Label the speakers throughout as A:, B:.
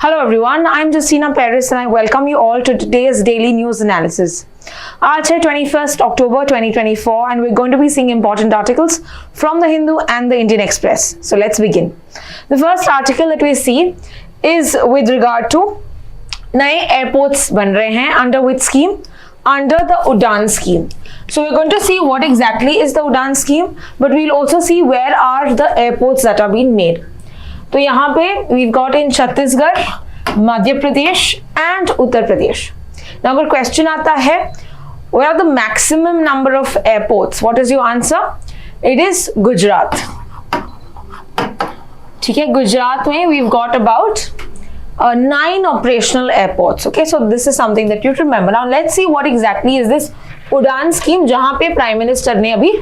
A: Hello everyone, I'm Justina Paris and I welcome you all to today's daily news analysis. आज है 21st October 2024 and we're going to be seeing important articles from the Hindu and the Indian Express. So let's begin. The first article that we see is with regard to नए airports बन रहे हैं under which scheme? Under the Udan scheme. So we're going to see what exactly is the Udan scheme, but we'll also see where are the airports that are being made. तो यहाँ पे we've got in Chhattisgarh, Madhya Pradesh and Uttar Pradesh. Now अगर question आता है what are the maximum number of airports? What is your answer? It is Gujarat. ठीक है, गुजरात में we've got about 9 operational airports. Okay, so this is something that you remember. Now let's see what exactly is this उड़ान scheme जहां पे prime minister ने अभी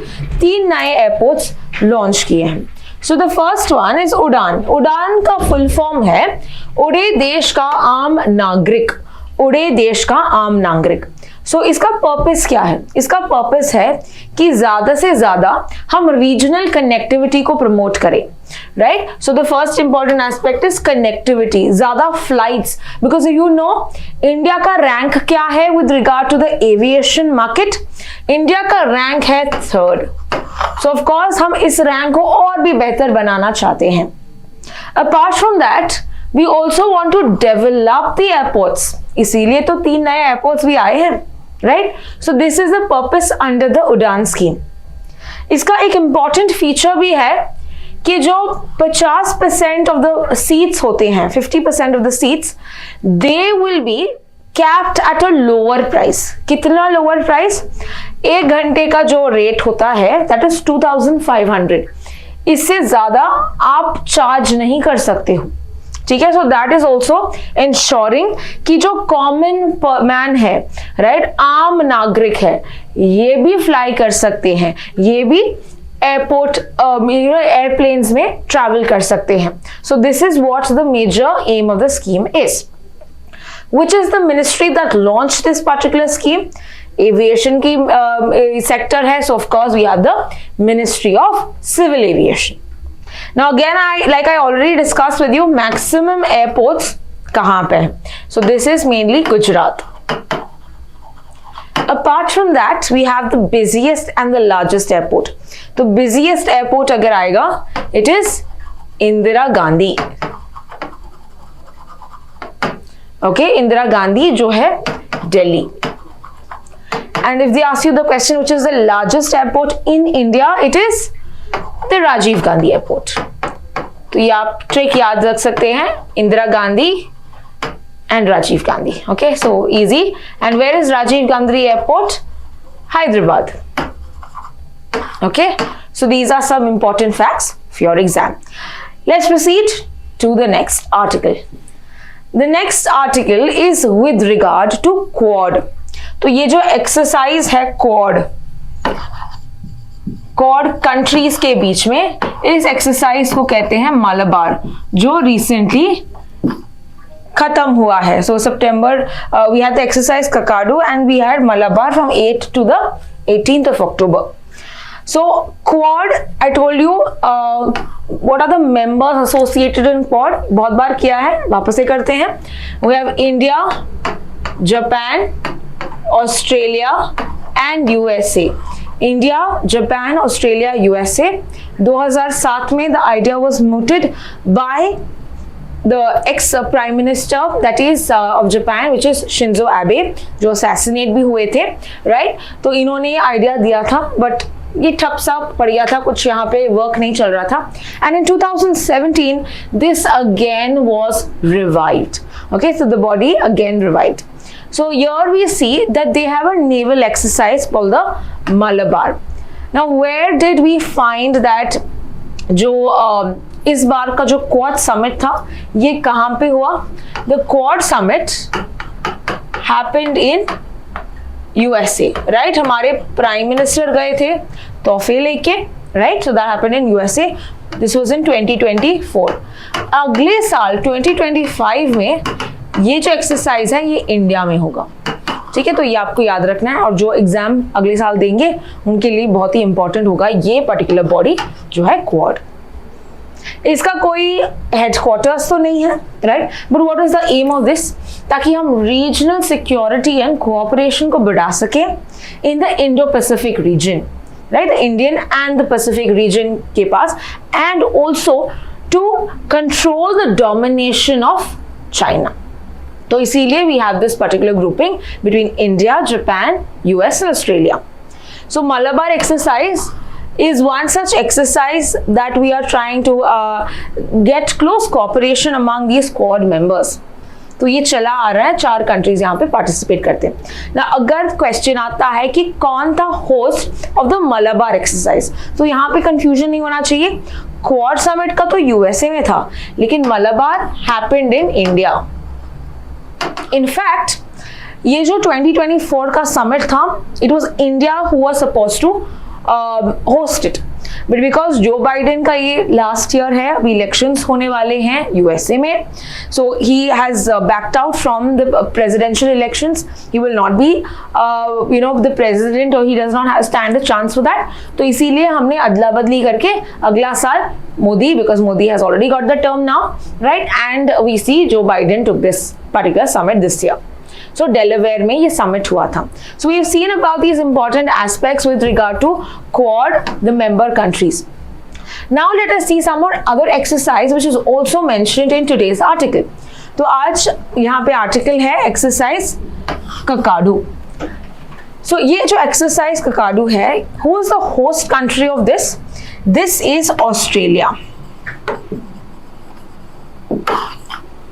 A: 3 नए airports launch किए हैं. So the first one is उड़ान. उड़ान का फुल फॉर्म है उड़े देश का आम नागरिक. उड़े देश का आम नागरिक. So इसका पर्पस क्या है? इसका पर्पस है कि ज्यादा से ज्यादा हम रीजनल कनेक्टिविटी को प्रमोट करें. Right? So the first important aspect is connectivity. ज्यादा flights, because you know India का रैंक क्या है with regard to the aviation market? India का रैंक है 3rd. So of course हम इस रैंक को और भी बेहतर बनाना चाहते हैं. Apart from that, we also want to develop the airports. इसीलिए तो 3 नए एयरपोर्ट्स भी आए हैं, right? So this is the purpose under the उड़ान स्कीम. इसका एक important feature भी है कि जो 50% of the seats होते हैं, 50% of the seats, they will be capped at a lower price. कितना lower price? 1 घंटे का जो रेट होता है that is 2500. इससे ज्यादा आप चार्ज नहीं कर सकते हो. ठीक है, so that is also ensuring कि जो common man है, right, आम नागरिक है, ये भी फ्लाई कर सकते हैं, ये भी एयरपोर्ट एयरप्लेन्स में ट्रैवल कर सकते हैं. So this is what the major aim of the scheme is. Which is the ministry that launched this particular scheme? Aviation की sector है, so of course we have the Ministry of Civil Aviation. Now again, like I already discussed with you, maximum airports कहाँ पे हैं? So this is mainly Gujarat. Apart from that, we have the busiest and the largest airport. तो busiest airport अगर आएगा, it is Indira Gandhi. Okay, Indira Gandhi जो है Delhi. And if they ask you the question which is the largest airport in India, it is the Rajiv Gandhi Airport. तो ये आप trick याद रख सकते हैं, Indira Gandhi and Rajiv Gandhi. Okay, so easy. And where is Rajiv Gandhi Airport? Hyderabad. Okay, so these are some important facts for your exam. Let's proceed to the next article. The next article is with regard to Quad. तो ये जो exercise है quad countries के बीच में, इस exercise को कहते हैं मालाबार, जो रिसेंटली खत्म हुआ है. So September we had the exercise Kakadu and we had Malabar from 8 to the 18th of October. So Quad, I told you what are the members associated in Quad. बहुत बार किया है, वापस से करते हैं. We have India, Japan, Australia and USA. India, Japan, Australia, USA. 2007 में the idea was mooted by the ex-prime minister that is of Japan, which is Shinzo Abe, जो assassinate भी हुए थे, right? तो इन्होंने ये idea दिया था, but ये ठप सा पड़ गया था, कुछ यहाँ पे वर्क नहीं चल रहा था. And in 2017 this again was revived. Okay, so the body again revived. So here we see that they have a naval exercise called the Malabar. Now where did we find that जो इस बार का जो quad summit था, ये कहाँ पे हुआ? The Quad Summit happened in USA, right? हमारे प्राइम मिनिस्टर गए थे तोहफे लेके, right? So that happened in USA. This was in 2024. अगले साल 2025 में ये जो एक्सरसाइज है ये इंडिया में होगा. ठीक है, तो ये आपको याद रखना है, और जो एग्जाम अगले साल देंगे उनके लिए बहुत ही इंपॉर्टेंट होगा ये पर्टिकुलर बॉडी जो है क्वाड. इसका कोई हेडक्वार्टर्स तो नहीं है, right, but what is the aim of this, ताकि हम रीजनल सिक्योरिटी एंड कोऑपरेशन को बढ़ा सकें in the Indo Pacific region, right, the Indian and the Pacific region के पास, and also to control the domination of China. तो इसीलिए we have this particular grouping between India, Japan, US and Australia. So Malabar exercise is one such exercise that we are trying to get close cooperation among these Quad members. तो ये चला आ रहा है, 4 countries यहाँ पे participate करते हैं ना. अगर क्वेश्चन आता है कि कौन था host of the Malabar exercise, तो यहाँ पे कंफ्यूजन नहीं होना चाहिए. क्वाड समिट का तो यूएसए में था, लेकिन Malabar happened in India. In fact ये जो 2024 का समिट था, it was India who was supposed to host it, but because Joe Biden का ये लास्ट ईयर है, अभी इलेक्शंस होने वाले हैं यूएसए में, so he has backed out from the presidential elections. He will not be the president, और he does not stand a chance for that. तो इसीलिए हमने अदला बदली करके अगला साल Modi, because Modi has already got the term now, right, and we see Joe Biden took this particular summit this year. So Delaware में ये summit हुआ था. So we have seen about these important aspects with regard to Quad, the member countries. Now let us see some more other exercise which is also mentioned in today's article. तो आज यहाँ पे article है exercise Kakadu. So ये जो exercise Kakadu है, who is the host country of this? This is Australia.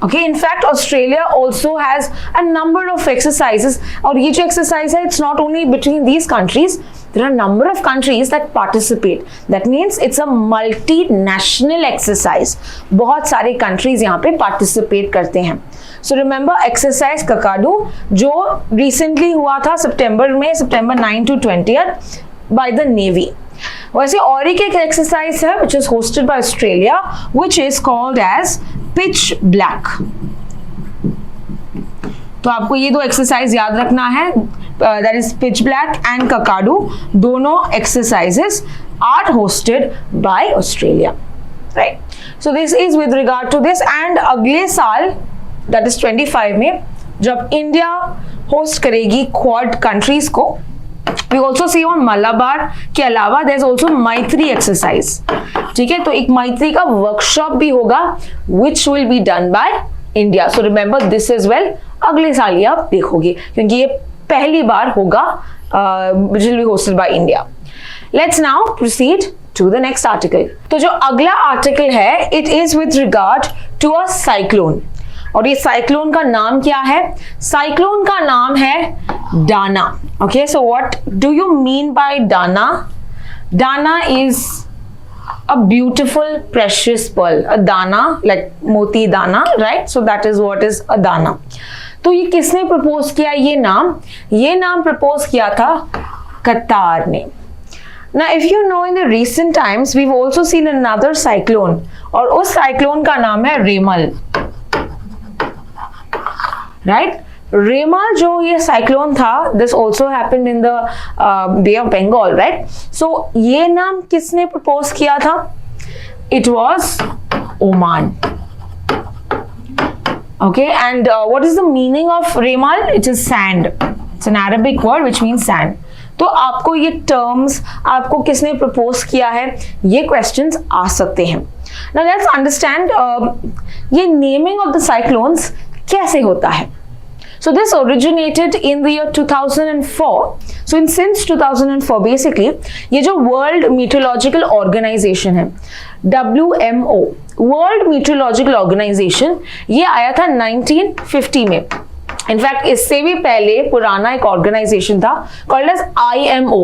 A: Okay, in fact Australia also has a number of exercises, और ये जो exercise है, it's not only between these countries, there are a number of countries that participate. That means it's a multinational exercise. बहुत सारे countries यहाँ पे participate करते हैं. So remember exercise Kakadu जो recently हुआ था सितंबर में, सितंबर 9 to 20th by the Navy. वैसे और एक एक्सरसाइज है which is hosted by Australia, which is called as pitch black. तो आपको ये 2 एक्सरसाइज याद रखना है, that is pitch black and Kakadu. दोनों exercises are hosted by Australia, right? So this is with regard to this. And अगले साल that is 25 में जब इंडिया होस्ट करेगी क्वाड कंट्रीज को, we also see on Malabar के अलावा there is also मैत्री एक्सरसाइज. ठीक है, तो एक मैत्री का वर्कशॉप भी होगा which will be done by India. So remember this as well. अगले साल ये आप देखोगे, क्योंकि ये पहली बार होगा which will be hosted by India. Let's now proceed to the next article. तो जो अगला आर्टिकल है, it is with regard to a cyclone. और ये साइक्लोन का नाम क्या है? साइक्लोन का नाम है Dana. Okay, so what do you mean by Dana? Dana is a beautiful precious pearl. A dana like moti dana, right? So that is what is a dana. तो ये किसने प्रपोज किया ये नाम? ये नाम प्रपोज किया था कतार ने. Now, if you know, in the recent times, we've also seen another cyclone, और उस साइक्लोन का नाम है रेमल. राइट, रेमल जो ये साइक्लोन था, this also happened in the Bay of Bengal, right? So ये नाम किसने प्रपोज किया था? It was Oman. Okay, and what is the meaning of Remal? It is sand. It's an Arabic word which means sand. तो आपको ये terms, आपको किसने प्रपोज किया है, ये क्वेश्चंस आ सकते हैं. नाउ लेट्स अंडरस्टैंड ये नेमिंग ऑफ द साइक्लोन्स कैसे होता है. So this originated in the year 2004. So since 2004 basically ये जो World Meteorological Organization है, WMO, World Meteorological Organization, ये आया था 1950 में. इनफैक्ट इससे भी पहले पुराना एक ऑर्गेनाइजेशन था called as IMO.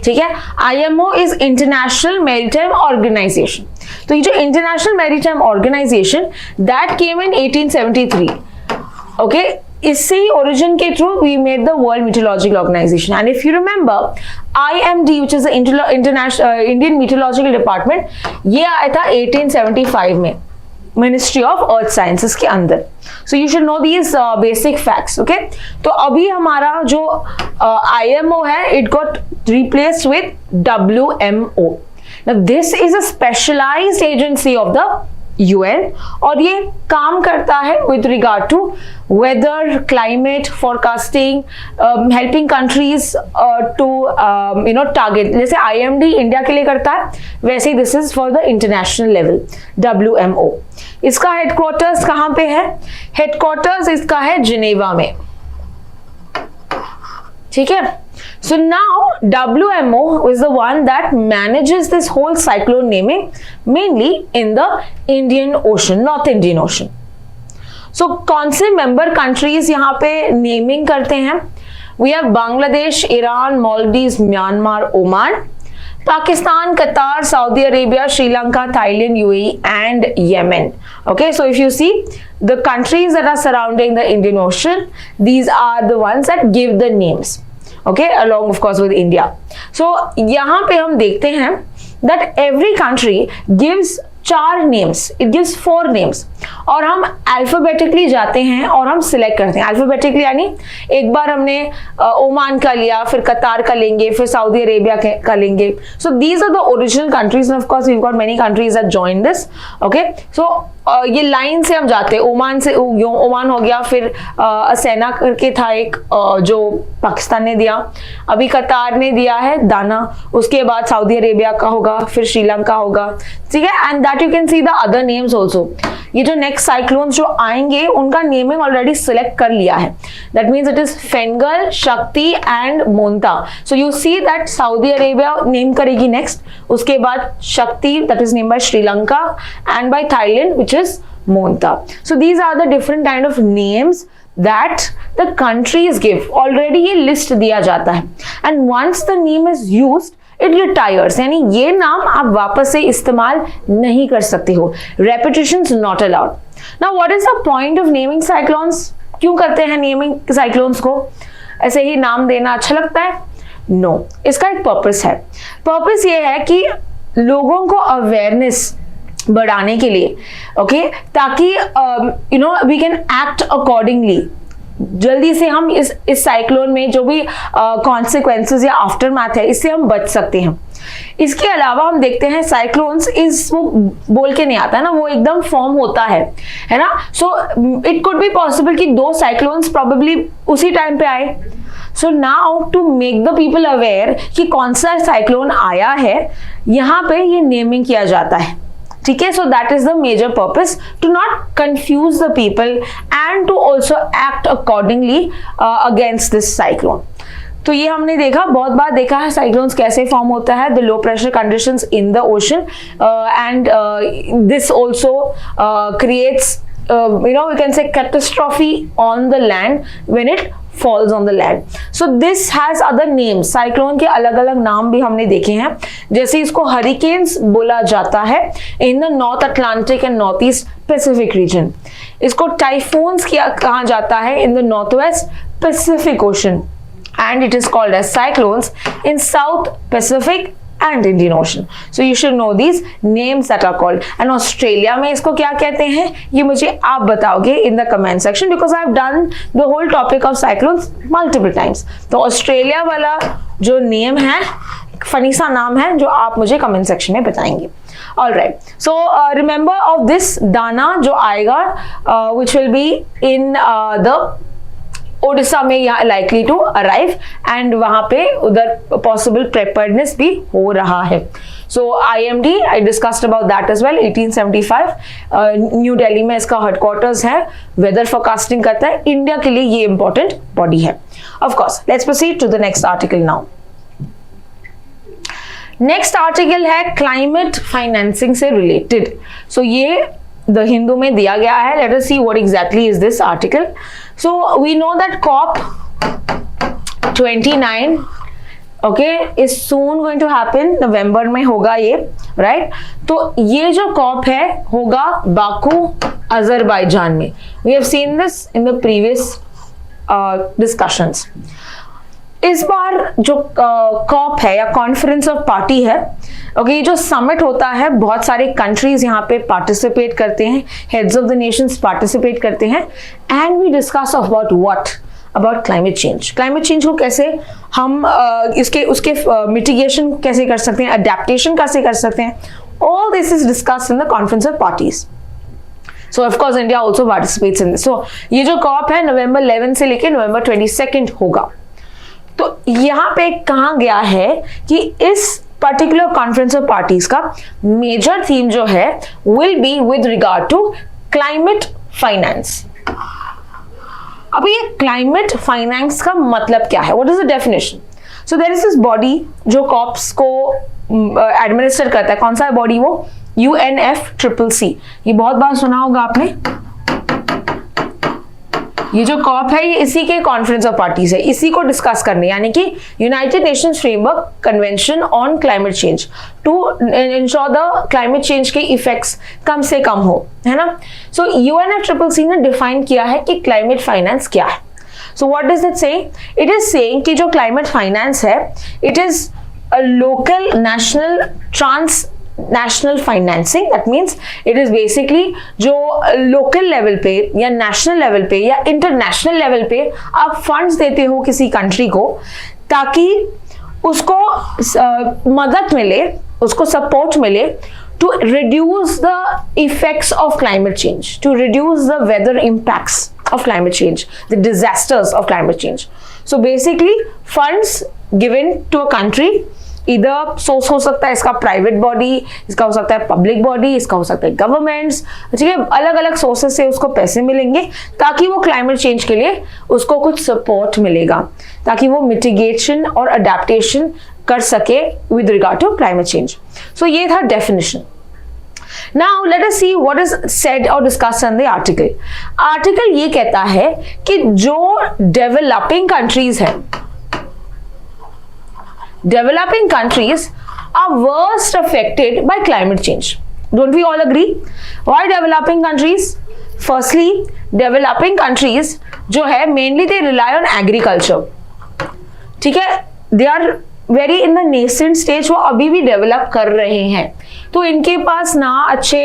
A: ठीक है, IMO is international maritime organisation. तो ये जो international maritime organisation that came in 1873. Okay, इससे ही ओरिजिन के through we made the world meteorological organisation. And if you remember IMD which is the international Indian meteorological department, ये आया था 1875 में मिनिस्ट्री ऑफ अर्थ साइंसेस के अंदर. So you should know these basic facts. Okay, तो अभी हमारा जो IMO है, it got replaced with WMO. Now this is a specialized agency of the UN और ये काम करता है with regard to weather, climate forecasting, helping countries to target. जैसे IMD इंडिया के लिए करता है, वैसे ही this is for the international level, WMO. इसका हेडक्वार्टर्स कहाँ पे है? हेडक्वार्टर्स इसका है जिनेवा में, ठीक है. So now WMO is the one that manages this whole cyclone naming, mainly in the Indian Ocean, North Indian Ocean. So कौन से member countries यहाँ पे naming करते हैं? We have Bangladesh, Iran, Maldives, Myanmar, Oman, Pakistan, Qatar, Saudi Arabia, Sri Lanka, Thailand, UAE and Yemen. Okay, so if you see the countries that are surrounding the Indian Ocean, these are the ones that give the names. Okay, along of course with India. So यहाँ पे हम देखते हैं that every country gives 4 names, it gives 4 names और हम alphabetically जाते हैं और हम सिलेक्ट करते हैं. अल्फाबेटिकली यानी एक बार हमने ओमान का लिया, फिर कतार का लेंगे, फिर सऊदी अरेबिया का लेंगे. So these are the original countries and of course we got many countries that join this. Okay, so ये लाइन से हम जाते हैं. ओमान से ओमान हो गया, फिर असेना करके था एक जो पाकिस्तान ने दिया, अभी कतार ने दिया है दाना, उसके बाद सऊदी अरेबिया का होगा, फिर श्रीलंका होगा, ठीक है. And that you can see the other names also. ये जो नेक्स्ट साइक्लोन जो आएंगे उनका नेमिंग ऑलरेडी सिलेक्ट कर लिया है. That means it is Fengal, Shakti and Monta. So you see that Saudi Arabia name करेगी नेक्स्ट, उसके बाद Shakti that is name by Sri Lanka and by Thailand which is Monta. So these are the different kind of names that the countries give. Already ये list दिया जाता है and once the name is used it retires. यानी ये नाम आप वापस से इस्तेमाल नहीं कर सकते हो. Repetitions not allowed. Now what is the point of naming cyclones? क्यों करते हैं naming cyclones को? ऐसे ही नाम देना अच्छा लगता है? No. इसका एक purpose है. Purpose ये है कि लोगों को awareness बढ़ाने के लिए, ओके, ताकि वी कैन एक्ट अकॉर्डिंगली. जल्दी से हम इस साइक्लोन में जो भी कॉन्सिक्वेंसेस या आफ्टर मैथ है इससे हम बच सकते हैं. इसके अलावा हम देखते हैं साइक्लोन्स वो बोल के नहीं आता है ना, वो एकदम फॉर्म होता है ना. So it could be possible कि 2 साइक्लोन्स प्रोबेबली उसी टाइम पे आए. So now to make the people aware कि कौन सा साइक्लोन आया है, यहाँ पे ये नेमिंग किया जाता है, ठीक है. So that is the major purpose, to not confuse the people and to also act accordingly against this cyclone. तो ये हमने देखा, बहुत बार देखा है साइक्लोन्स कैसे फॉर्म होता है. The low pressure conditions in the ocean and this also creates we can say catastrophe on the land when it falls on the land. So this has other names. Cyclone के अलग अलग नाम भी हमने देखे हैं, जैसे इसको हरिकेन्स बोला जाता है in the north Atlantic and north east Pacific region. इसको टाइफून्स कहा जाता है in the north west Pacific ocean and it is called as cyclones in South Pacific and Indian Ocean. So you should know these names that are called. And Australia में इसको क्या कहते हैं ये मुझे आप बताओगे in the comment section because I have done the whole topic of cyclones multiple times. तो ऑस्ट्रेलिया वाला जो नेम है, फनी सा नाम है, जो आप मुझे कमेंट सेक्शन में बताएंगे. Alright, so remember of this दाना जो आएगा which will be in the Odisha में यहाँ लाइकली टू अराइव एंड वहां पे उधर पॉसिबल प्रिपेयर्डनेस भी हो रहा है. So IMD I discussed about that as well. 1875 new Delhi में इसका हेडक्वार्टर्स है, वेदर फोरकास्टिंग करता है. इंडिया के लिए ये इंपॉर्टेंट बॉडी है. Of course let's proceed to the next article now. Next article है क्लाइमेट फाइनेंसिंग से रिलेटेड. सो ये द हिंदू में दिया गया है. Let us see what exactly is this article. So we know that COP 29 okay is soon going to happen. नवंबर में होगा ये, right? तो ये जो COP है होगा बाकू अजरबैजान में. We have seen this in the previous discussions. इस बार जो COP है या कॉन्फ्रेंस ऑफ पार्टी है, ओके, जो समिट होता है बहुत सारे कंट्रीज यहाँ पे पार्टिसिपेट करते हैं, heads of the nations participate करते हैं and we discuss about what about climate change. Climate change को कैसे हम उसके मिटिगेशन कैसे कर सकते हैं, अडेप्टेशन कैसे कर सकते हैं, all this is discussed in the conference of parties. So of course India also participates in this. So ये जो COP है नवंबर 11 से लेके नवंबर 22 होगा। तो यहाँ पे कहा गया है कि इस पर्टिकुलर कॉन्फ्रेंस ऑफ पार्टीज का मेजर थीम जो है will be with regard to climate finance. अब ये क्लाइमेट फाइनेंस का मतलब क्या है, what is the definition? So there is this body जो कॉप्स को एडमिनिस्टर करता है। कौन सा है बॉडी? वो UNFCCC। ये बहुत बार सुना होगा आपने। ये जो कॉप है ये इसी के कॉन्फ्रेंस ऑफ पार्टीज है, इसी को डिस्कस करने, यानी कि United Nations Framework Convention on Climate Change to ensure the climate change के इफेक्ट्स कम से कम हो, है ना। सो UNFCCC ने डिफाइन किया है कि क्लाइमेट फाइनेंस क्या है। सो व्हाट डज इट से? इट इज सेइंग कि जो क्लाइमेट फाइनेंस है it is a local national national financing. That means it is basically जो लोकल लेवल पे या नेशनल लेवल पे या इंटरनेशनल लेवल पे आप फंड्स देते हो किसी कंट्री को ताकि उसको मदद मिले, उसको सपोर्ट मिले to reduce the effects of climate change, to reduce the weather impacts of climate change, the disasters of climate change. So basically funds given to a country, इधर सोर्स हो सकता है इसका प्राइवेट बॉडी, इसका हो सकता है पब्लिक बॉडी, इसका हो सकता है गवर्नमेंट्स, ठीक है, अलग अलग सोर्सेस से उसको पैसे मिलेंगे ताकि वो क्लाइमेट चेंज के लिए उसको कुछ सपोर्ट मिलेगा, ताकि वो मिटिगेशन और अडेप्टेशन कर सके with regard to climate change. So ये था definition. Now let us see what is said or discussed in the article. Article ये कहता है कि जो डेवलपिंग कंट्रीज है, developing countries are worst affected by climate change. Don't we all agree? Why developing countries? Firstly, developing countries जो है mainly they rely on agriculture. ठीक है, they are very in the nascent stage, वो अभी भी develop कर रहे हैं, तो इनके पास ना अच्छे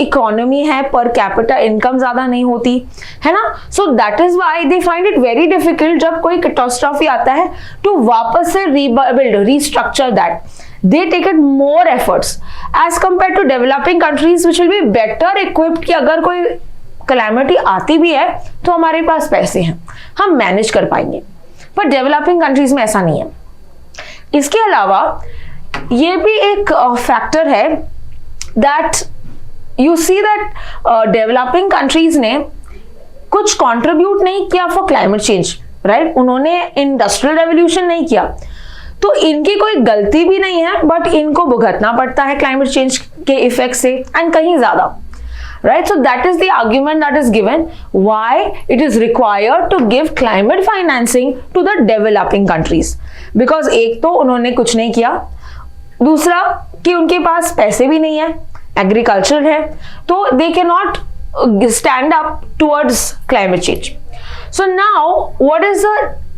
A: इकोनॉमी है, पर कैपिटा इनकम ज्यादा नहीं होती है ना। So that is why they find it very difficult जब कोई कैटास्ट्रॉफी आता है टू वापस से rebuild, restructure that. They take it more efforts as compare to developing countries which will be better equipped कि अगर कोई कैलेमिटी आती भी है तो हमारे पास पैसे हैं, हम मैनेज कर पाएंगे। पर डेवलपिंग कंट्रीज में ऐसा नहीं है। इसके अलावा ये भी एक फैक्टर है that you see that developing countries ने कुछ कंट्रीब्यूट नहीं किया फॉर क्लाइमेट चेंज, राइट। उन्होंने इंडस्ट्रियल रेवोल्यूशन नहीं किया, तो इनकी कोई गलती भी नहीं है, बट इनको भुगतना पड़ता है क्लाइमेट चेंज के इफेक्ट से, एंड कहीं ज्यादा, right? So that is the argument that is given why it is required to give climate financing to the developing countries, because एक तो उन्होंने कुछ नहीं किया, दूसरा कि उनके पास पैसे भी नहीं है, एग्रीकल्चर है, तो they cannot stand up towards climate change. So now what is the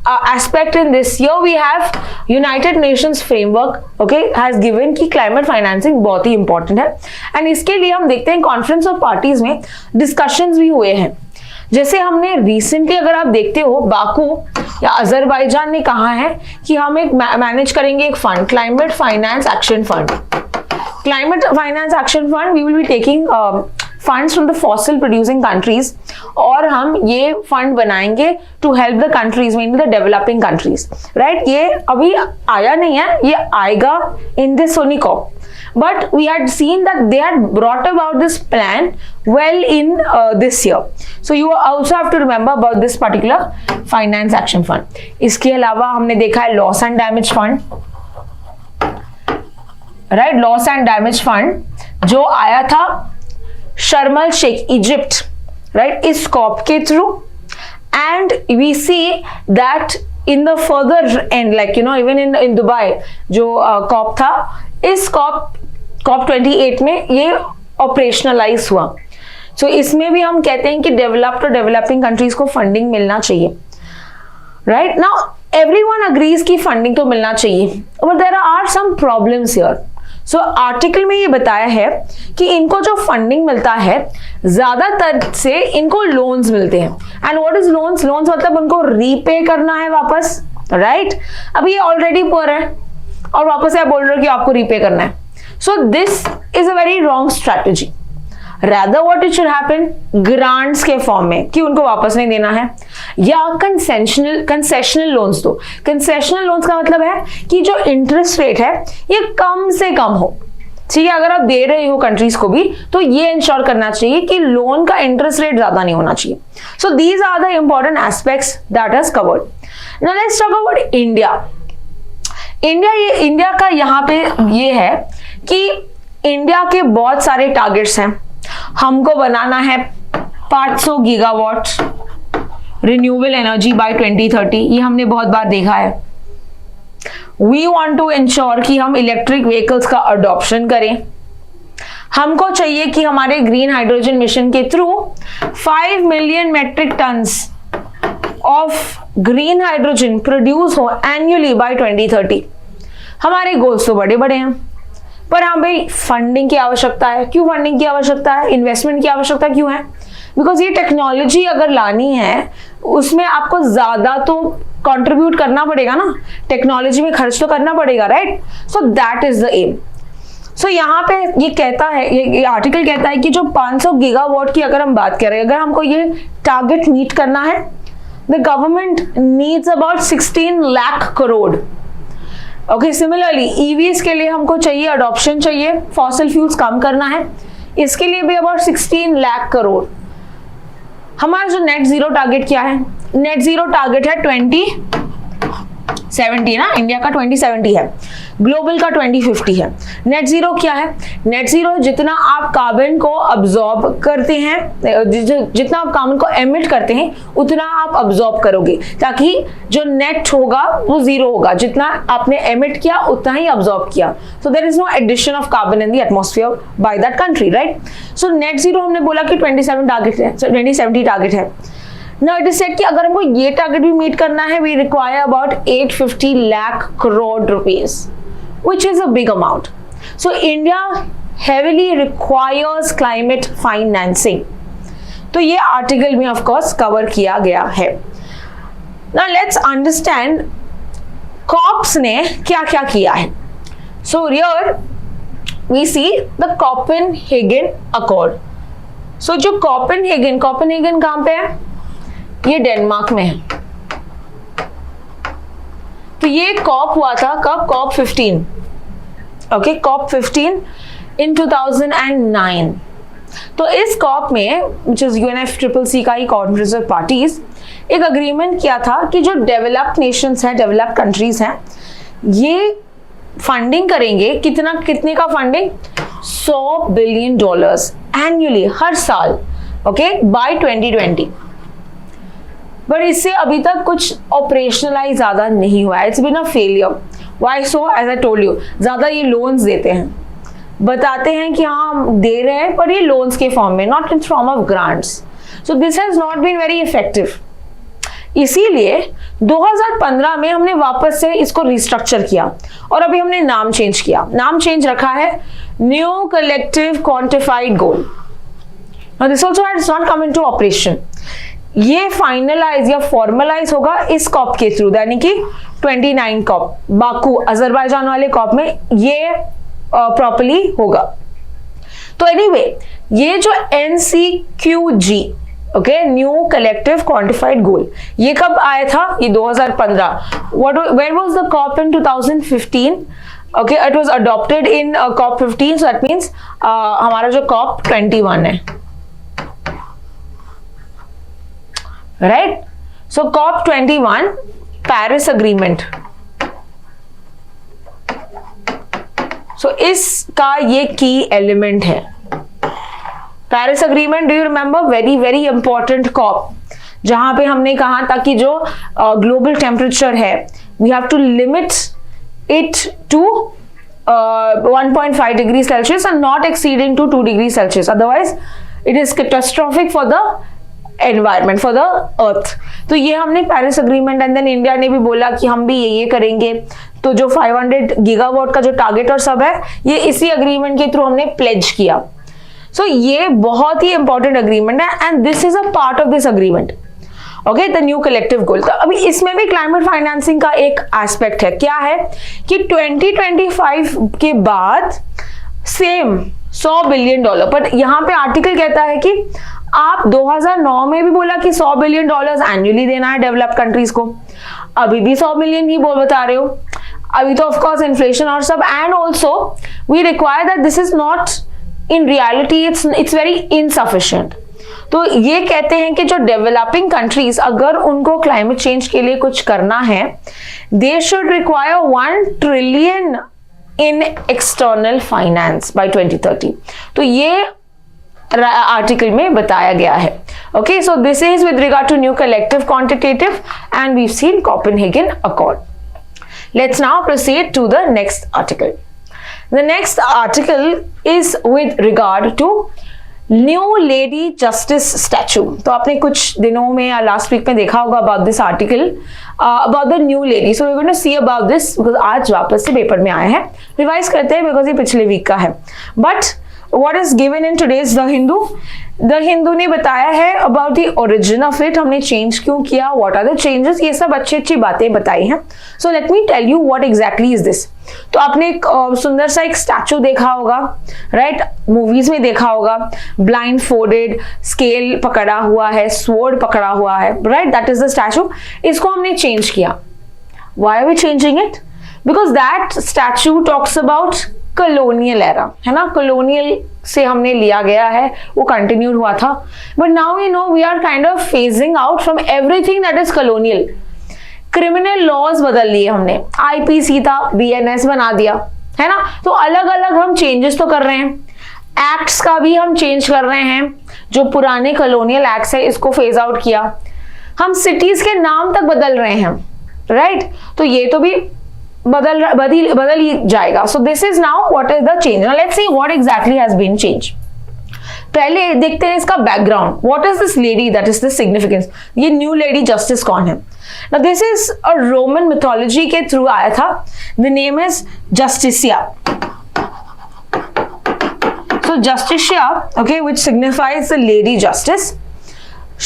A: aspect in this? Here we have United Nations framework, okay, has given कि climate financing बहुत ही important है, and इसके लिए हम देखते हैं कॉन्फ्रेंस ऑफ पार्टीज में discussions भी हुए हैं। जैसे हमने रिसेंटली अगर आप देखते हो बाकू या अजरबैजान ने कहा है कि हम एक मैनेज करेंगे एक fund, climate finance action fund. Climate finance action fund we will be taking funds from the fossil producing countries, और हम ये फंड बनाएंगे to help the countries, mainly the developing countries, right. ये अभी आया नहीं है, ये आएगा इन दिस सोनी COP, but we had seen that they had brought about this plan well in this year. So you also have to remember about this particular finance action fund. इसके अलावा हमने देखा है loss and damage fund, right? Loss and damage fund जो आया था Sharm el Sheikh Egypt, right, इस COP के through, and we see that in the further end, like you know, even in Dubai जो कॉप था, इस corp 28 में ये ऑपरेशनलाइज हुआ। सो इसमें भी हम कहते हैं कि डेवलप्ड और डेवलपिंग कंट्रीज को फंडिंग मिलना चाहिए, राइट। नाउ एवरीवन अग्रीज कि फंडिंग तो मिलना चाहिए, but there are some problems here. So article में ये बताया है कि इनको जो फंडिंग मिलता है ज्यादातर से इनको लोन्स मिलते हैं। And what is loans? Loans मतलब उनको रीपे करना है वापस, राइट? अभी ये ऑलरेडी पुअर है और वापस आप बोल रहे हो कि आपको रीपे करना है। So this is a very wrong strategy. Rather what it should happen, grants के फॉर्म में कि उनको वापस नहीं देना है, या कंसेशनल लोन्स दो। कंसेशनल लोन्स का मतलब है कि जो इंटरेस्ट रेट है ये कम से कम हो, ठीक है? अगर आप दे रहे हो कंट्रीज को भी तो ये इंश्योर करना चाहिए कि लोन का इंटरेस्ट रेट ज्यादा नहीं होना चाहिए। So these are the important aspects that is covered. Now let's talk about India. India का यहाँ पे ये है कि इंडिया के बहुत सारे टारगेट्स हैं। हमको बनाना है 500 गीगावाट रिन्यूएबल एनर्जी बाय 2030, ये हमने बहुत बार देखा है। वी वांट टू इंश्योर कि हम इलेक्ट्रिक व्हीकल्स का अडॉप्शन करें। हमको चाहिए कि हमारे ग्रीन हाइड्रोजन मिशन के through 5 million metric tons of green hydrogen produce हो एनुअली बाय 2030। हमारे गोल्स तो बड़े बड़े हैं, पर हाँ भाई फंडिंग की आवश्यकता है। क्यों फंडिंग की आवश्यकता है? इन्वेस्टमेंट की आवश्यकता क्यों है? बिकॉज ये टेक्नोलॉजी अगर लानी है उसमें आपको ज्यादा तो कंट्रीब्यूट करना पड़ेगा ना, टेक्नोलॉजी में खर्च तो करना पड़ेगा, right? So that is the aim. So यहाँ पे ये कहता है, ये आर्टिकल कहता है कि जो 500 गीगावाट की अगर हम बात करें, अगर हमको ये टारगेट मीट करना है, the government needs about 16 lakh crore. Okay, similarly EVs के लिए हमको चाहिए, अडॉप्शन चाहिए, फॉसिल फ्यूल्स कम करना है, इसके लिए भी अबाउट 16 लाख करोड़। हमारा जो नेट जीरो टारगेट क्या है? नेट जीरो टारगेट है 2070 ना, इंडिया का 2070 है, ग्लोबल का 2050 है। नेट जीरो क्या है? नेट जीरो जितना आप कार्बन को अब्सॉर्ब करते हैं, जितना आप कार्बन को एमिट करते हैं उतना आप अब्सॉर्ब करोगे, ताकि जो नेट होगा वो जीरो होगा। जितना आपने एमिट किया उतना ही अब्सॉर्ब किया। So there is no addition of carbon in the atmosphere by that country, right? So net zero हमने बोला कि 2070 टारगेट है। Now it is said कि अगर हमको ये टारगेट भी मीट करना है, we require about 850 lakh crore rupees, which is a big amount. So India heavily requires climate financing. तो ये आर्टिकल में ऑफ कोर्स कवर किया गया है। Now let's understand COPs ने क्या क्या किया है। So here we see the Copenhagen Accord. So जो Copenhagen कहाँ पे है? ये डेनमार्क में है। तो ये कॉप हुआ था कब? कॉप 15, ओके, कॉप 15 इन 2009। तो इस कॉप में, विच इज UNFCCC का ही कॉन्फ्रेंस ऑफ पार्टीज, एक अग्रीमेंट किया था कि जो डेवलप्ड नेशंस हैं, डेवलप्ड कंट्रीज हैं, ये फंडिंग करेंगे। कितने का फंडिंग? $100 बिलियन एनुअली, हर साल, ओके, बाय 2020। बट इससे अभी तक कुछ ऑपरेशनलाइज ज्यादा नहीं हुआ है। It's been a failure. Why so? As I told you, ज्यादा ये लोन्स देते हैं, बताते हैं कि हाँ हम दे रहे हैं, पर ये लोन्स के फॉर्म में, not in form of grants. So this has not been very effective. इसीलिए 2015 में हमने वापस से इसको रिस्ट्रक्चर किया और अभी हमने नाम चेंज किया। नाम चेंज रखा है new collective quantified goal. Now this also has not come into operation. ये फाइनलाइज या फॉर्मलाइज होगा इस कॉप के थ्रू, यानी कि 29 कॉप, बाकू अजरबैजान वाले कॉप में ये प्रॉपर्ली होगा। तो एनीवे, ये जो NCQG, okay, new collective quantified goal, ये कब आया था? ये 2015। Where was the COP in 2015? Okay, it was adopted in COP 15, so that means हमारा जो COP 21 है, right? So COP 21, Paris Agreement. So इसका ये की एलिमेंट है। Paris Agreement, do you remember? Very very important COP, जहां पे हमने कहा था कि जो ग्लोबल टेम्परेचर है, we have to limit it to 1.5 degree Celsius and not exceeding to 2 degree Celsius, otherwise it is catastrophic for the environment, for the earth. तो ये हमने Paris Agreement, and then India ने भी बोला कि हम भी ये करेंगे। तो जो 500 गीगावाट का जो टारगेट और सब है, ये इसी अग्रीमेंट के थ्रू हमने प्लेज किया। सो ये बहुत ही इंपॉर्टेंट अग्रीमेंट है and this is a part of this agreement, okay, the new collective goal. तो अभी इसमें भी क्लाइमेट फाइनेंसिंग का एक एस्पेक्ट है, क्या है कि 2025 के बाद सेम $100 बिलियन, पर यहाँ पे आर्टिकल कहता है कि आप 2009 में भी बोला कि $100 बिलियन एनुअली देना है डेवलप्ड कंट्रीज को, अभी भी 100 बिलियन ही बोल बता रहे हो। अभी तो ऑफ कोर्स इन्फ्लेशन और सब, and also we require that this is not in reality, it's very insufficient. तो ये कहते हैं कि जो डेवलपिंग कंट्रीज अगर उनको क्लाइमेट चेंज के लिए कुछ करना है, they should require 1 trillion in external finance by 2030। तो ये आर्टिकल में बताया गया है। Okay, so this is with regard to new collective quantitative and we seen Copenhagen Accord. Let's now proceed to the next article. The next article is with regard to new lady justice statue. तो आपने कुछ दिनों में या last week में देखा होगा about this article about the new lady. So we going to see about this because आज वापस से पेपर में आया है, रिवाइज करते हैं बिकॉज ये पिछले वीक का है। But what is given in today's the Hindu ने बताया है about the origin of it, हमने चेंज क्यों किया, व्हाट आर द चेंजेस, ये सब अच्छी अच्छी बातें बताई हैं। So let me tell you what exactly is this. तो आपने एक सुंदर सा एक स्टैचू देखा होगा, राइट, मूवीज में देखा होगा, ब्लाइंड फोल्डेड, स्केल पकड़ा हुआ है, स्वॉर्ड पकड़ा हुआ है, right, that is the statue. इसको हमने चेंज किया। Why are we changing it? Because that statue talks about colonial era, है ना, कॉलोनियल से हमने लिया गया है, वो कंटिन्यूड हुआ था। But now we know we are kind of phasing out from everything that is colonial. Criminal laws बदल लिए हमने, आईपीसी था बीएनएस बना दिया, है ना। तो अलग अलग हम चेंजेस तो कर रहे हैं, एक्ट्स का भी हम चेंज कर रहे हैं, जो पुराने कॉलोनियल एक्ट्स है इसको फेज आउट किया, हम सिटीज के नाम तक बदल रहे हैं, राइट। तो ये तो भी बदल ही जाएगा। So this is now what is the change. Now let's see what exactly has been change. पहले देखते हैं इसका background, what is this lady, that is the significance. ये न्यू लेडी जस्टिस कौन है? Now this is a Roman mythology के through आया था। The name is Justitia. So Justitia, okay, which signifies the lady justice.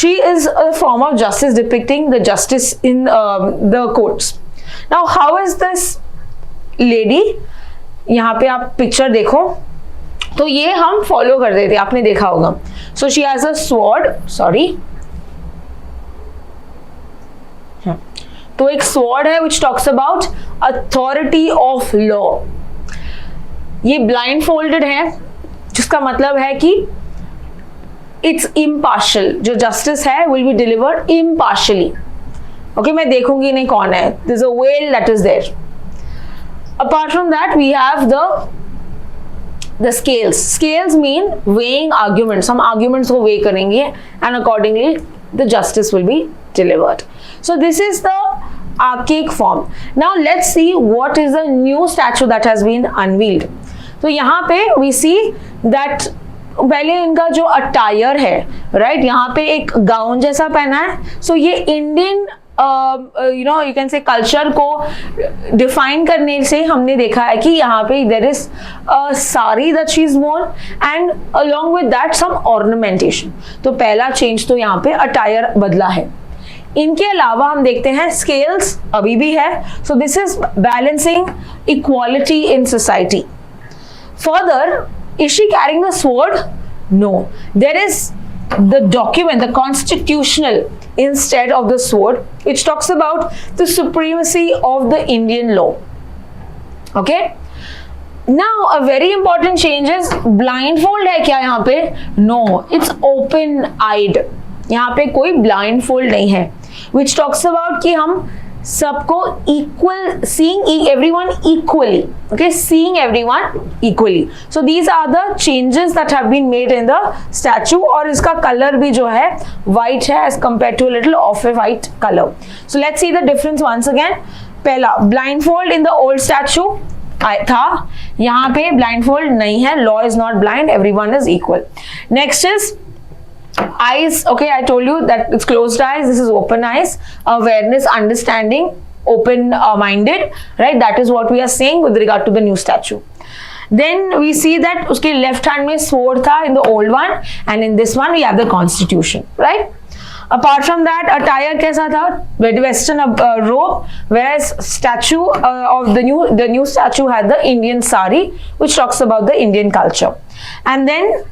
A: She is a form of justice depicting the justice in the courts. Now how is this lady? यहाँ पे आप picture देखो तो ये हम follow कर रहे थे, आपने देखा होगा। So she has a sword, sorry. तो एक स्वॉर्ड है which talks about authority of law. ये ब्लाइंड फोल्डेड है, जिसका मतलब है कि इट्स इम्पार्शियल, जो जस्टिस है will be delivered impartially. Okay, मैं देखूंगी नहीं कौन है, there is a whale that is there. Apart from that we have the scales. Scales mean weighing arguments. हम arguments को weigh करेंगे and accordingly the justice will be delivered. So this is the archaic form. Now let's see what is the new statue that has been unveiled. तो यहाँ पे we see that पहले इनका जो attire है, right, यहाँ पे एक गाउन जैसा पहना है। सो ये Indian you can say culture को डिफाइन करने से हमने देखा है कि यहाँ पे there is sari that she is worn and along with that some ornamentation. तो पहला चेंज तो यहाँ पे अटायर बदला है। इनके अलावा हम देखते हैं स्केल्स अभी भी है। So this is balancing equality in society. Further, is she carrying the sword? No, there is the document, the constitutional instead of the sword, which talks about the supremacy of the Indian law. Okay, now a very important change is blindfold है क्या यहाँ पे? No, it's open eyed. यहाँ पे कोई blindfold नहीं है, which talks about कि हम सबको equal, seeing everyone equally. Okay, seeing everyone equally. So these are the changes that have been made in the statue. और इसका color भी जो है white है as compared to a little off a white color. So let's see the difference once again. पहला, blindfold in the old statue था, यहाँ पे blindfold नहीं है. Law is not blind, everyone is equal. Next is eyes. Okay, I told you that it's closed eyes, this is open eyes. Awareness, understanding, open minded, right? That is what we are saying with regard to the new statue. Then we see that उसके left hand में sword था in the old one, and in this one we have the constitution, right? Apart from that, attire कैसा था? Western robe, whereas statue of the new statue had the Indian sari, which talks about the Indian culture. And then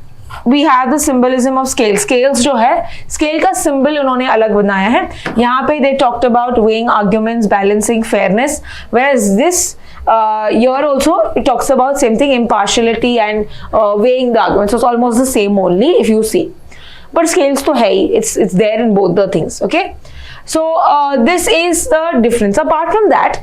A: we have the symbolism of scale. Scales जो है, scale का symbol उन्होंने अलग बनाया है. यहाँ पे they talked about weighing arguments, balancing fairness, whereas this here also it talks about same thing, impartiality and weighing the arguments. So it's almost the same only if you see. But scales to hai, it's there in both the things, okay? So this is the difference. Apart from that,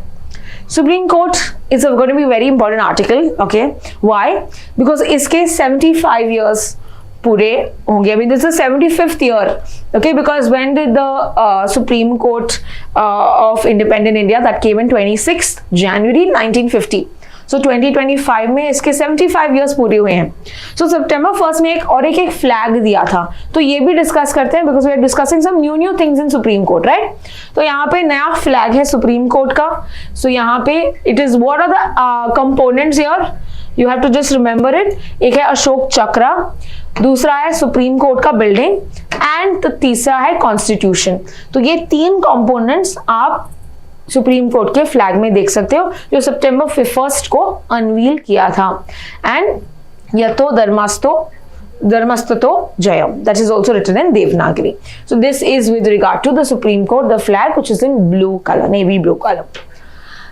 A: Supreme Court is going to be a very important article, okay? Why? Because iske 75 years पूरे होंगे. I mean, this is the 75th year, okay? Because when did the Supreme Court of Independent India, that came in 26th January 1950. So 2025 में इसके 75 years पूरे हुए हैं. So September 1st में एक flag दिया था, तो ये भी डिस्कस करते हैं because we are discussing some new things in Supreme Court, right? तो यहाँ पे नया फ्लैग है सुप्रीम कोर्ट का. So यहाँ पे it is what are the components here? You have to just remember it. एक है अशोक चक्र, दूसरा है सुप्रीम कोर्ट का बिल्डिंग, एंड तीसरा है कॉन्स्टिट्यूशन. तो ये 3 कंपोनेंट्स आप सुप्रीम कोर्ट के फ्लैग में देख सकते हो, जो सितंबर 1 को अनवील किया था. एंड यतो धर्मस्ततो जयम, that is also written in Devanagari. So this is with regard to the Supreme Court, the flag which is in blue color, navy blue color.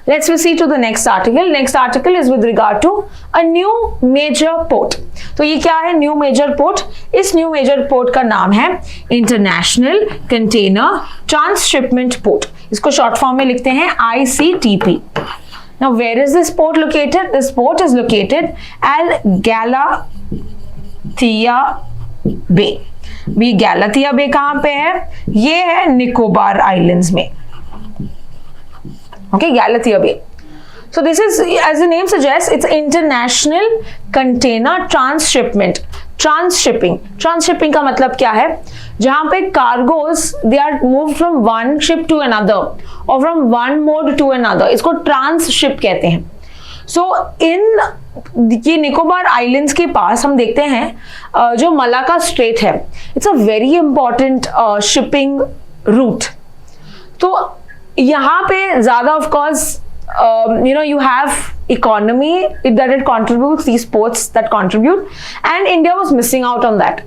A: Let's proceed to the next article. Next article is with regard to a new major port. तो ये क्या है new major port? इस new major port का नाम है international container transshipment port. इसको short form में लिखते हैं ICTP. Now where is this port located? This port is located at Galathea Bay. भी गैलाथिया बे कहां पे है? ये है निकोबार आइलैंड्स में. Okay, Galathea Bay. So this is, as the name suggests, it's international container transshipment. Transshipping का मतलब क्या है? जहां पे cargoes they are moved from one ship to another or from one mode to another. इसको transship कहते हैं. So ये निकोबार आइलैंड्स के पास हम देखते हैं जो मलाका स्ट्रेट है. It's a very important shipping route. तो यहाँ पे ज्यादा of course you have economy that it contributes, these ports that contribute, and India was missing out on that.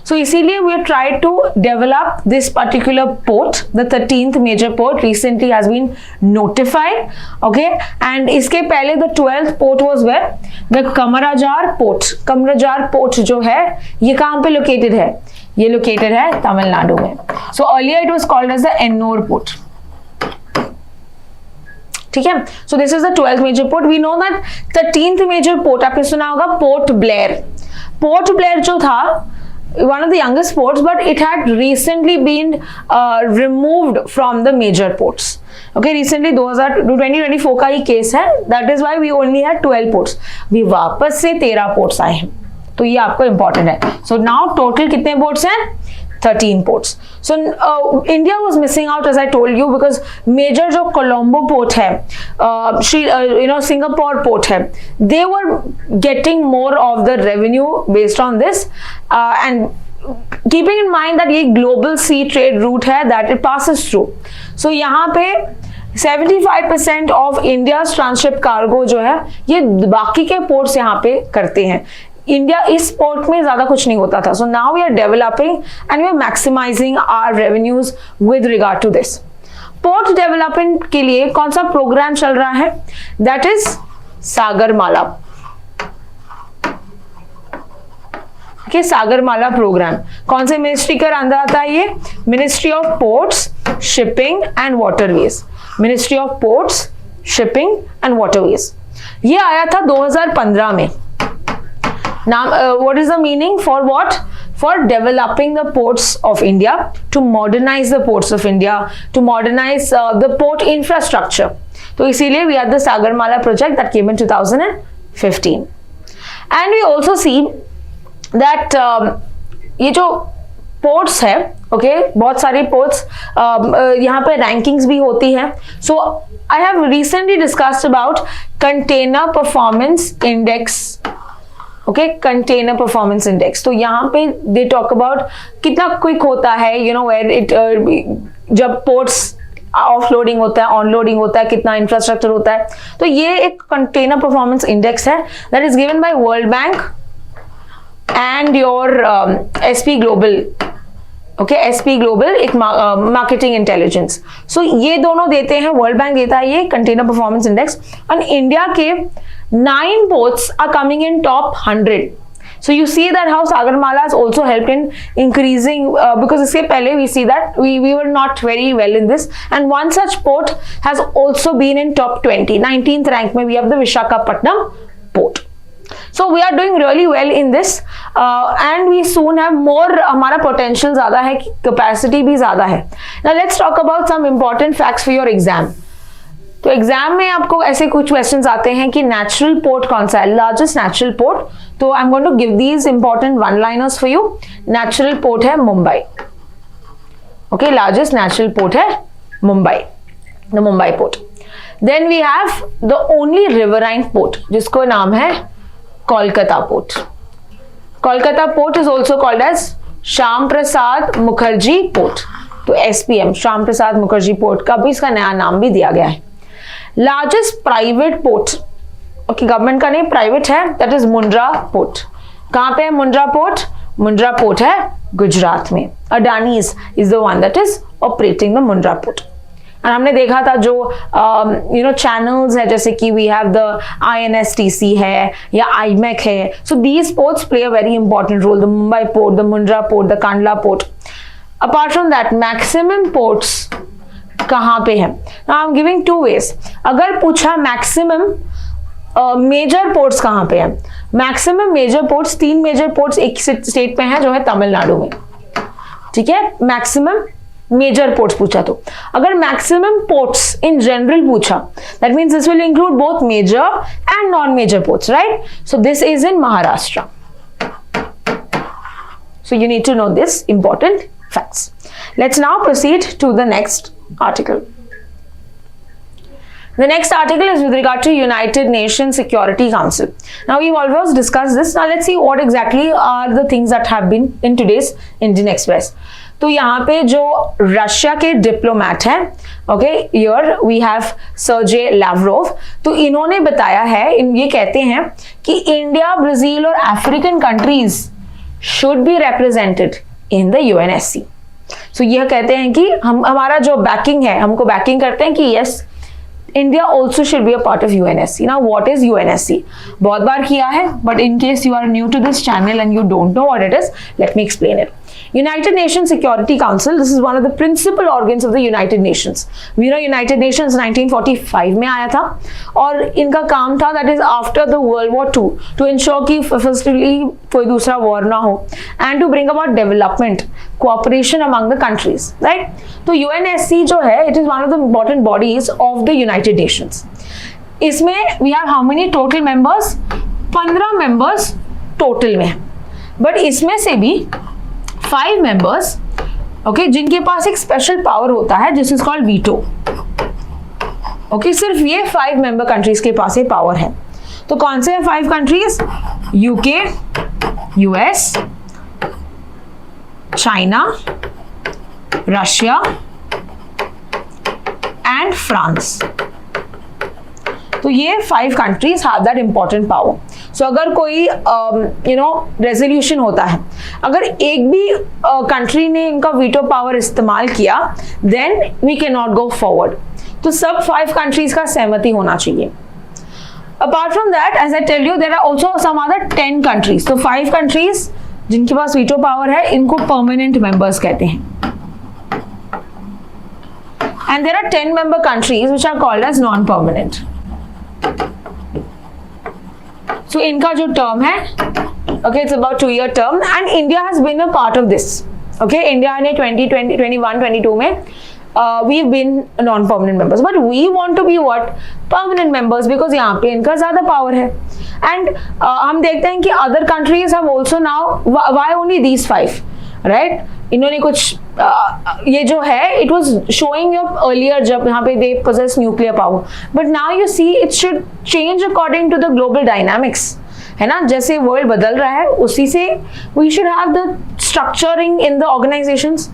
A: So इसीलिए we have tried to develop this particular port. The 13th major port recently has been notified, okay? And इसके पहले the 12th port was where? The Kamarajar port. Kamarajar port जो है ये कहाँ पे located है? ये located है तमिलनाडु में. So earlier it was called as the Ennore port. ठीक है. So this is the 12th major port. We know that 13th major port आपने सुना होगा पोर्ट ब्लेयर. पोर्ट ब्लेयर जो था one of the youngest ports, but it had recently been removed from the major ports. Okay, recently 2024 का ही case है. That is why we only had 12 ports. we वापस से 13 ports आए हैं, तो ये आपको इंपॉर्टेंट है. So now total कितने ports हैं? 13 ports. So India was missing out, as I told you, because major जो Colombo port है, Singapore port है, they were getting more of the revenue based on this, and keeping in mind that ये global sea trade route है that it passes through. So यहाँ पे 75% of India's transship cargo जो है ये बाकी के ports यहाँ पे करते हैं. इंडिया इस पोर्ट में ज्यादा कुछ नहीं होता था. So now we are developing and we are maximising our revenues with regard to this. Port development के लिए कौन सा प्रोग्राम चल रहा है? That is Sagarmala. Okay, Sagarmala programme कौन से मिनिस्ट्री के अंदर आता है? ये ministry of ports, shipping and waterways. Ministry of ports, shipping and waterways. ये आया था 2015 में. Now, what is the meaning? For what? For developing the ports of India, to modernize the ports of India, to modernize the port infrastructure. तो इसीलिए we had the Sagarmala project that came in 2015. And we also see that ये जो ports है, okay बहुत सारे ports, यहाँ पे rankings भी होती है. So I have recently discussed about container performance index. Okay, container performance index. तो यहाँ पे दे टॉक अबाउट कितना क्विक होता है, यू नो वेयर इट, जब पोर्ट्स ऑफलोडिंग होता है, ऑनलोडिंग होता है, कितना इंफ्रास्ट्रक्चर होता है. तो ये एक कंटेनर परफॉर्मेंस इंडेक्स है that is given by world bank and your SP global. Okay, SP global एक मार्केटिंग इंटेलिजेंस. सो ये दोनों देते हैं, वर्ल्ड बैंक देता है ये container performance index. And India के 9 ports are coming in top 100. So you see that how Sagarmala has also helped in increasing, because इससे पहले we see that we were not very well in this, and one such port has also been in top 20. 19th rank में we have the Visakhapatnam port. So we are doing really well in this, and we soon have more. हमारा potential ज़्यादा है, capacity भी ज़्यादा है. Now let's talk about some important facts for your exam. तो exam में आपको ऐसे कुछ क्वेश्चंस आते हैं कि नेचुरल पोर्ट कौन सा है, लार्जेस्ट नेचुरल पोर्ट. तो I am going to give these important one liners for you. Natural port है Mumbai. Okay, largest natural port है Mumbai, the Mumbai port. Then we have the only riverine port जिसको नाम है Kolkata port. Kolkata port is also called as Shyam Prasad Mukherjee port. तो SPM, Shyam Prasad Mukherjee port का भी इसका नया नाम भी दिया गया है. Largest private port, okay government का नहीं, प्राइवेट है, दैट इज मुंद्रा पोर्ट. कहां पे है मुंद्रा पोर्ट? मुंद्रा पोर्ट है गुजरात में. Adanis is the one that is operating the Mundra port. और हमने देखा था जो यू नो चैनल्स है, जैसे कि वी हैव द INSTC है या IMEC है. So these ports play a very important role. The Mumbai port, the Mundra port, the Kandla port. Apart from that maximum ports कहां पे है? Now I am giving 2 ways. अगर पूछा मैक्सिमम मेजर पोर्ट्स कहां पे है, maximum major ports, 3 major ports एक state पे हैं जो है तमिलनाडु में. ठीक है, मैक्सिमम मेजर पोर्ट्स पूछा. तो अगर मैक्सिमम पोर्ट्स इन जनरल पूछा, that means this will include both major and non major ports, right? So this is in Maharashtra. So you need to know this important facts. Let's now proceed to the next article. The next article is with regard to United Nations Security Council. Now we've always discussed this. Now let's see what exactly are the things that have been in today's Indian Express. तो यहाँ पे जो Russia के diplomat हैं, okay, here we have Sergey Lavrov. तो इन्होंने बताया है, ये कहते हैं कि इंडिया, ब्राजील और African countries should be represented in the UNSC. सो यह कहते हैं कि हमारा जो बैकिंग है, हमको बैकिंग करते हैं कि yes India also should be a part of UNSC. Now what is UNSC? बहुत बार किया है, but in case you are new to this channel and you don't know what it is, let me explain it. United Nations Security Council, this is one of the principal organs of the United Nations. We know United Nations 1945 में आया था और इनका काम था that is after the World War II to ensure कि firstly कोई दूसरा war ना हो and to bring about development, cooperation among the countries, right? तो UNSC जो है, it is one of the important bodies of the United Nations. इसमें we have how many total members? 15 members total में, but इसमें से भी 5 members, okay, जिनके पास एक स्पेशल पावर होता है जिस इज कॉल्ड वीटो. ओके, सिर्फ ये 5 मेंबर कंट्रीज के पास ये पावर है. तो कौन से हैं 5 countries? UK, US, China, Russia and France. तो ये 5 countries have that important power. So अगर कोई रेजोल्यूशन होता है, अगर एक भी कंट्री ने इनका वीटो पावर इस्तेमाल किया, then we can not go forward. तो सब 5 कंट्रीज का सहमति होना चाहिए. Apart from that, as I tell you, there are also some other 10 countries. तो 5 कंट्रीज जिनके पास वीटो पावर है, इनको परमानेंट मेंबर्स कहते हैं. And there are 10 member countries which are called as non permanent. So इनका जो टर्म है, okay, it's about 2-year term and India has been a part of this. Okay, India ने 2020, 21, 22 में we've been non-permanent members, but we want to be what? Permanent members, because यहाँ पे इनका ज़्यादा power है. And हम देखते हैं कि other countries have also now, why only these 5? Right इन्होंने कुछ ये जो है it was showing up earlier जब यहाँ पे they possess nuclear power, but now you see it should change according to the global dynamics, है ना, जैसे वर्ल्ड बदल रहा है उसी से we should have the structuring in the organisations.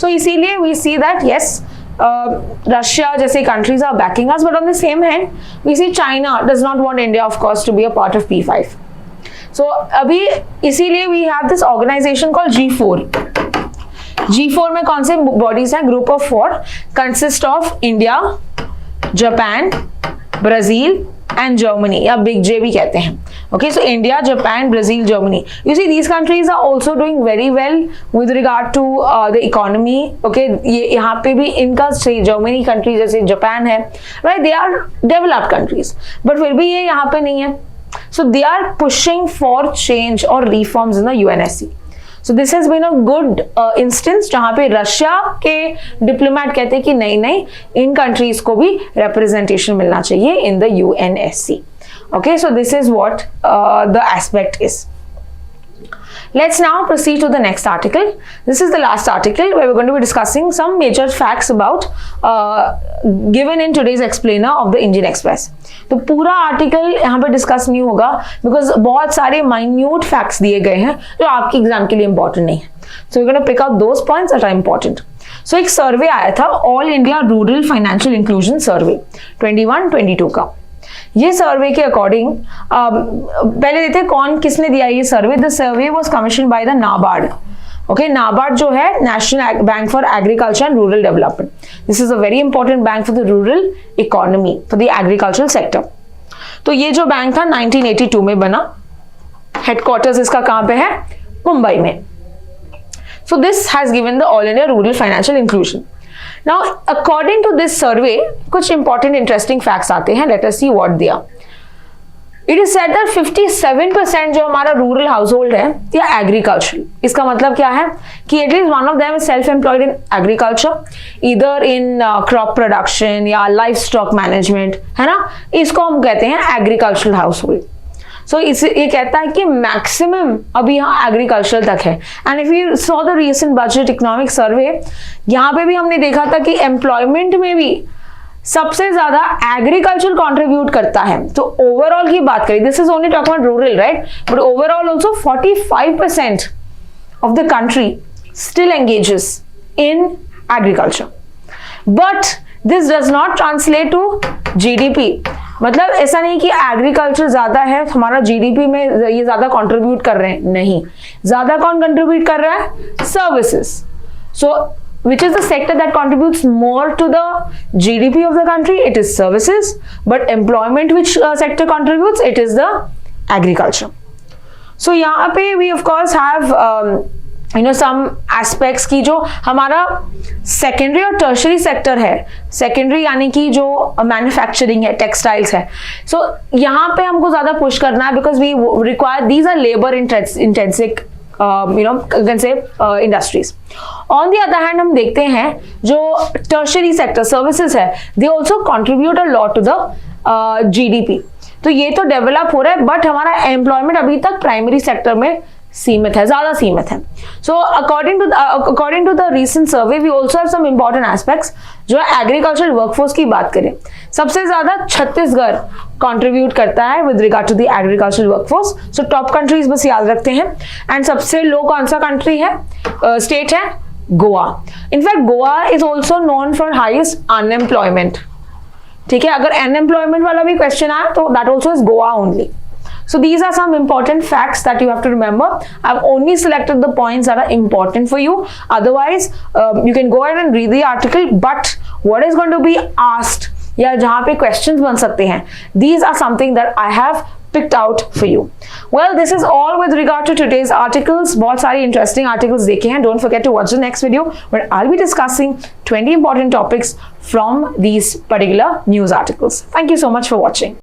A: So इसीलिए we see that yes Russia जैसे countries are backing us, but on the same hand we see China does not want India of course to be a part of P5. So अभी इसीलिए we have this organization called G4. G4 में कौन से bodies हैं? Group of 4 consist of India, Japan, Brazil and Germany, या Big J भी कहते हैं. Okay, so India, Japan, Brazil, Germany. You see, these countries are also doing very well with regard to the economy. Okay, ये यहाँ पे भी इनका Germany country जैसे Japan है, right? They are developed countries, but फिर भी ये यहाँ पे नहीं है. So they are pushing for change or reforms in the UNSC. So this has been a good instance जहाँ पे रशिया के डिप्लोमेट कहते हैं कि नहीं इन कंट्रीज को भी representation मिलना चाहिए in the UNSC. Okay, so this is what the aspect is. Let's now proceed to the next article. This is the last article where we're going to be discussing some major facts about given in today's explainer of the Indian Express. तो पूरा article यहाँ पे discuss नहीं होगा because बहुत सारे minute facts दिए गए हैं जो आपके एग्जाम के लिए इंपॉर्टेंट नहीं है. So we gonna pick up those points that are important. So एक सर्वे आया था all India rural financial inclusion survey 21-22 का. ये सर्वे के अकॉर्डिंग पहले देखते हैं कौन किसने दिया ये survey. The survey was commission by the NABARD. Okay, NABARD जो है National Bank for Agriculture and Rural Development. This is a very important bank for the rural economy for the agricultural sector. तो ये जो बैंक था 1982 में बना. हेडक्वार्टर्स इसका कहां पे है? मुंबई में. सो this has given the all India rural financial inclusion. Now, according to this survey, कुछ important interesting facts आते हैं. Let us see what they are. It is said that 57% जो हमारा rural household है, या agricultural. इसका मतलब क्या है कि at least one of them is self-employed in agriculture, either in crop production या livestock management, है ना? इसको हम कहते हैं agricultural household. So ये कहता है कि मैक्सिमम अभी यहाँ एग्रीकल्चर तक है. And if you saw the recent budget economic survey, यहाँ पे भी हमने देखा था कि एम्प्लॉयमेंट में भी सबसे ज्यादा एग्रीकल्चर कंट्रीब्यूट करता है. तो ओवरऑल की बात करें, this is only talk about rural, right, but overall also 45% of the country still engages in agriculture. But this does not translate to GDP. मतलब ऐसा नहीं कि एग्रीकल्चर ज्यादा है हमारा जीडीपी में ये ज्यादा कंट्रीब्यूट कर रहे हैं, नहीं. ज्यादा कौन कंट्रीब्यूट कर रहा है? Services. So which is the sector that contributes more to the GDP of the country? It is services. But employment which sector contributes? It is the agriculture. So यहाँ पे we of course have some aspects की जो हमारा secondary और tertiary sector है. Secondary यानी कि जो मैन्युफैक्चरिंग है, टेक्सटाइल्स है. सो यहाँ पे हमको ज्यादा पुश करना है because we require these are labour intensive industries. On the other hand हम देखते हैं जो टर्शरी सेक्टर सर्विसेज है, they also contribute a lot to the GDP. तो ये तो डेवलप हो रहा है बट हमारा एम्प्लॉयमेंट अभी तक प्राइमरी सेक्टर में सीमित है, ज्यादा सीमित है. So according to the recent survey we also have some important aspects. जो एग्रीकल्चरल वर्कफोर्स की बात करें, सबसे ज्यादा छत्तीसगढ़ कंट्रीब्यूट करता है with regard to the agricultural workforce. So top countries बस याद रखते हैं. एंड सबसे लो कौन सा कंट्री है, स्टेट है? Goa. In fact Goa is also known for highest unemployment. ठीक है, अगर अनएम्प्लॉयमेंट वाला भी क्वेश्चन आया तो that also is Goa only. So these are some important facts that you have to remember. I've only selected the points that are important for you. Otherwise, you can go ahead and read the article. But what is going to be asked, या जहाँ पे questions बन सकते हैं, these are something that I have picked out for you. Well, this is all with regard to today's articles. बहुत सारी interesting articles देखे हैं. Don't forget to watch the next video where I'll be discussing 20 important topics from these particular news articles. Thank you so much for watching.